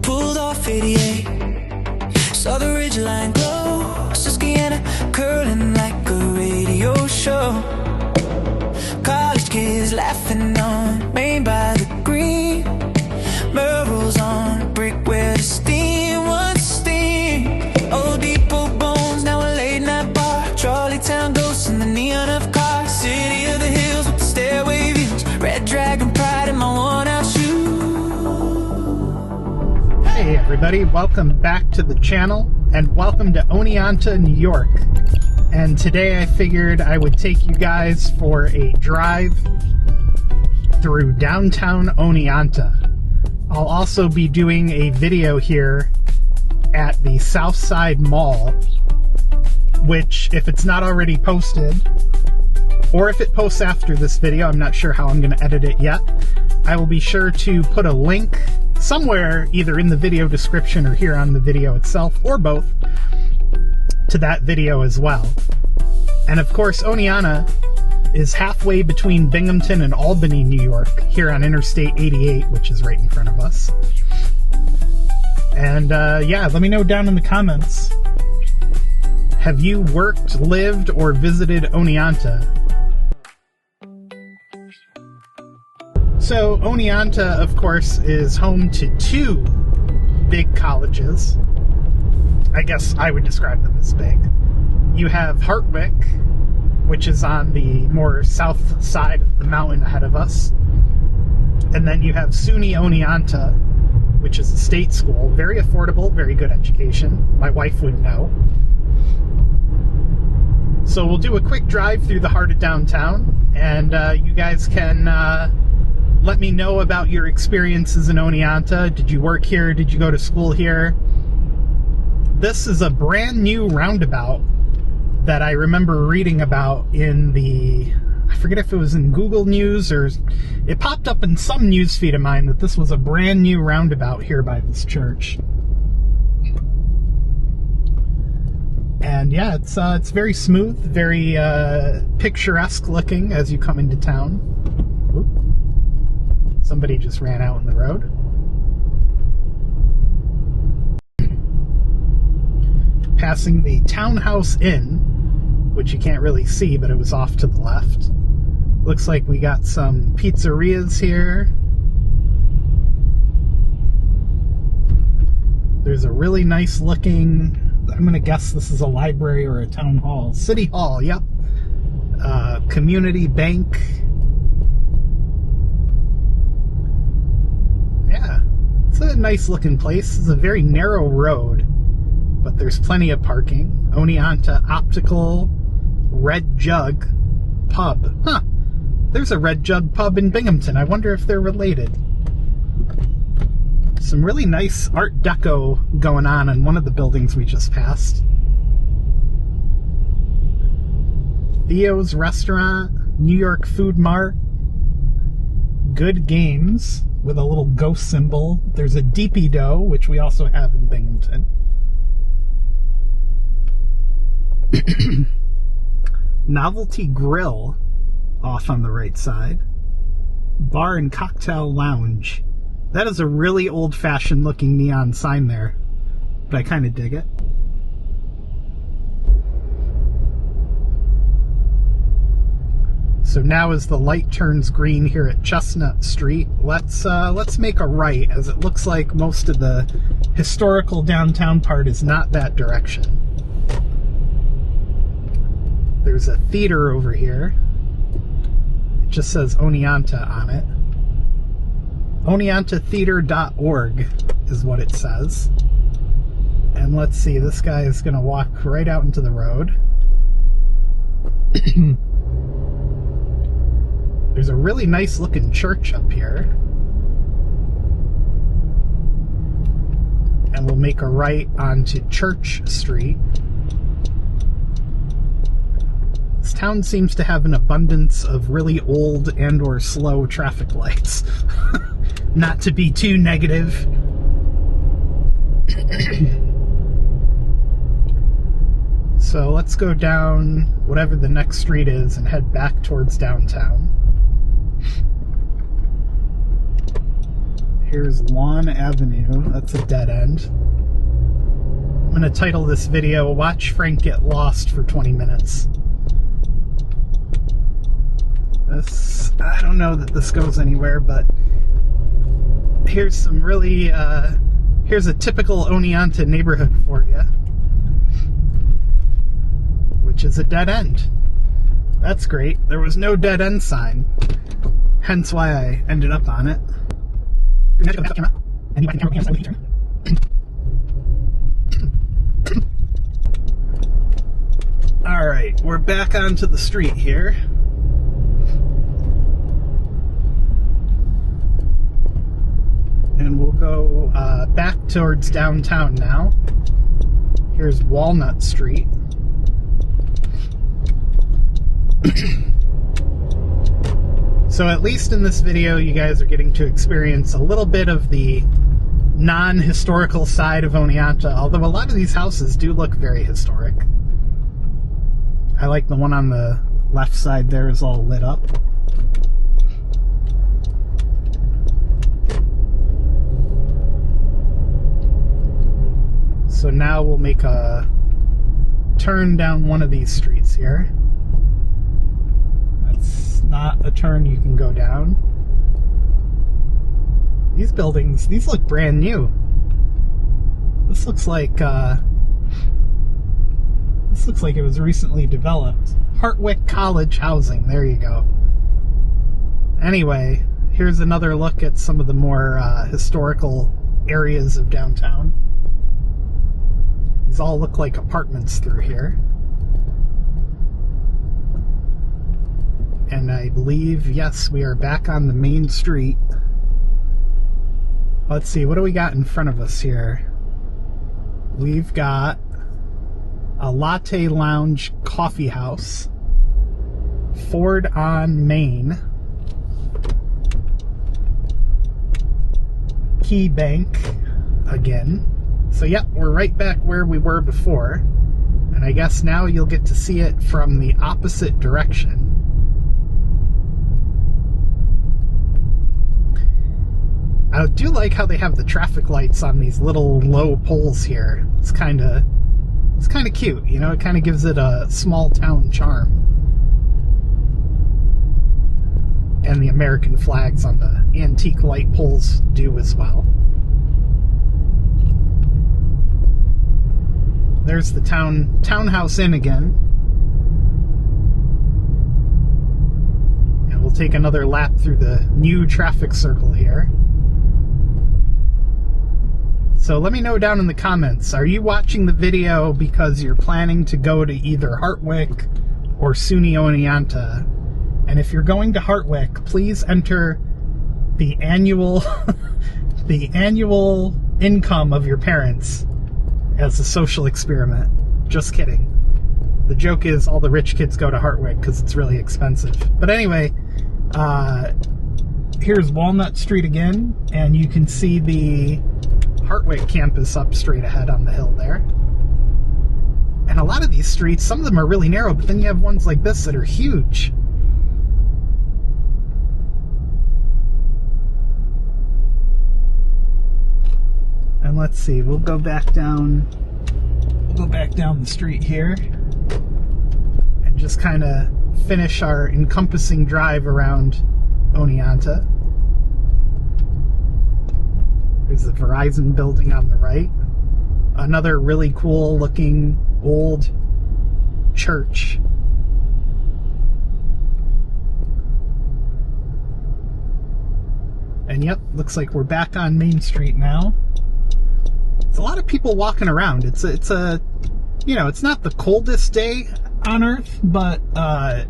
Pulled off 88, saw the ridgeline glow, Susquehanna curling like a radio show. College kids laughing on Main by the Green, Melrose on brick where the steam was steam. Old Depot bones, now a late night bar, Trolley Town ghosts in the neon of cars. City of the hills with the stairway views, Red Dragon pride in my worn out shoes. Hey everybody, welcome back to the channel, and welcome to Oneonta, New York. And today I figured I would take you guys for a drive through downtown Oneonta. I'll also be doing a video here at the Southside Mall, which, if it's not already posted, or if it posts after this video, I'm not sure how I'm going to edit it yet, I will be sure to put a link somewhere, either in the video description or here on the video itself, or both, to that video as well. And of course, Oneonta is halfway between Binghamton and Albany, New York, here on Interstate 88, which is right in front of us. And yeah, let me know down in the comments, have you worked, lived, or visited Oneonta? So, Oneonta, of course, is home to two big colleges. I guess I would describe them as big. You have Hartwick, which is on the more south side of the mountain ahead of us. And then you have SUNY Oneonta, which is a state school. Very affordable, very good education. My wife would know. So we'll do a quick drive through the heart of downtown, and you guys can let me know about your experiences in Oneonta. Did you work here? Did you go to school here? This is a brand new roundabout that I remember reading about in the, I forget if it was in Google News or it popped up in some news feed of mine that this was a brand new roundabout here by this church. And yeah, it's very smooth, very picturesque looking as you come into town. Oop. Somebody just ran out in the road. Passing the Townhouse Inn, which you can't really see, but it was off to the left. Looks like we got some pizzerias here. There's a really nice looking, I'm going to guess this is a library or a town hall. City Hall, yep. Community bank. Yeah, it's a nice looking place. It's a very narrow road, but there's plenty of parking. Oneonta Optical Red Jug Pub. Huh. There's a Red Jug Pub in Binghamton. I wonder if they're related. Some really nice Art Deco going on in one of the buildings we just passed. Theo's Restaurant, New York Food Mart, Good Games with a little ghost symbol. There's a Deepy Dough, which we also have in Binghamton. Novelty Grill off on the right side. Bar and Cocktail Lounge. That is a really old-fashioned looking neon sign there, but I kind of dig it. So now as the light turns green here at Chestnut Street, let's make a right, as it looks like most of the historical downtown part is not that direction. There's a theater over here. It just says Oneonta on it. OneontaTheater.org is what it says. And let's see, this guy is going to walk right out into the road. There's a really nice looking church up here. And we'll make a right onto Church Street. This town seems to have an abundance of really old and or slow traffic lights. Not to be too negative. So let's go down whatever the next street is and head back towards downtown. Here's Lawn Avenue. That's a dead end. I'm going to title this video, Watch Frank Get Lost for 20 minutes. This, I don't know that this goes anywhere, but here's some really, here's a typical Oneonta neighborhood for you, which is a dead end. That's great. There was no dead end sign, hence why I ended up on it. Alright, we're back onto the street here. And we'll go back towards downtown now. Here's Walnut Street. So at least in this video, you guys are getting to experience a little bit of the non-historical side of Oneonta, although a lot of these houses do look very historic. I like the one on the left side there is all lit up. So now we'll make a turn down one of these streets here. That's not a turn you can go down. These buildings, these look brand new. This looks like it was recently developed. Hartwick College housing, there you go. Anyway, here's another look at some of the more historical areas of downtown. These all look like apartments through here. And I believe, yes, we are back on the main street. Let's see, what do we got in front of us here? We've got a Latte Lounge Coffee House, Ford on Main, Key Bank again. So yep, we're right back where we were before, and I guess now you'll get to see it from the opposite direction. I do like how they have the traffic lights on these little low poles here. It's kind of cute, you know, it kind of gives it a small town charm. And the American flags on the antique light poles do as well. There's the Townhouse Inn again. And we'll take another lap through the new traffic circle here. So let me know down in the comments, are you watching the video because you're planning to go to either Hartwick or SUNY Oneonta? And if you're going to Hartwick, please enter the annual the annual income of your parents as a social experiment. Just kidding. The joke is all the rich kids go to Hartwick because it's really expensive. But anyway, here's Walnut Street again, and you can see the Hartwick campus up straight ahead on the hill there. And a lot of these streets, some of them are really narrow, but then you have ones like this that are huge. And let's see, we'll go back down the street here and just kind of finish our encompassing drive around Oneonta. There's the Verizon building on the right. Another really cool looking old church. And yep, looks like we're back on Main Street now. There's a lot of people walking around. It's a you know, it's not the coldest day on Earth, but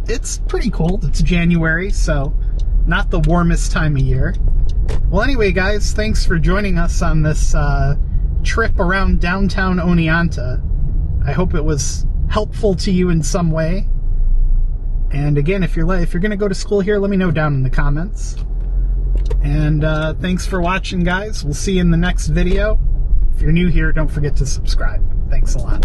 it's pretty cold. It's January, so not the warmest time of year. Well, anyway, guys, thanks for joining us on this trip around downtown Oneonta. I hope it was helpful to you in some way. And again, if you're going to go to school here, let me know down in the comments. And thanks for watching, guys. We'll see you in the next video. If you're new here, don't forget to subscribe. Thanks a lot.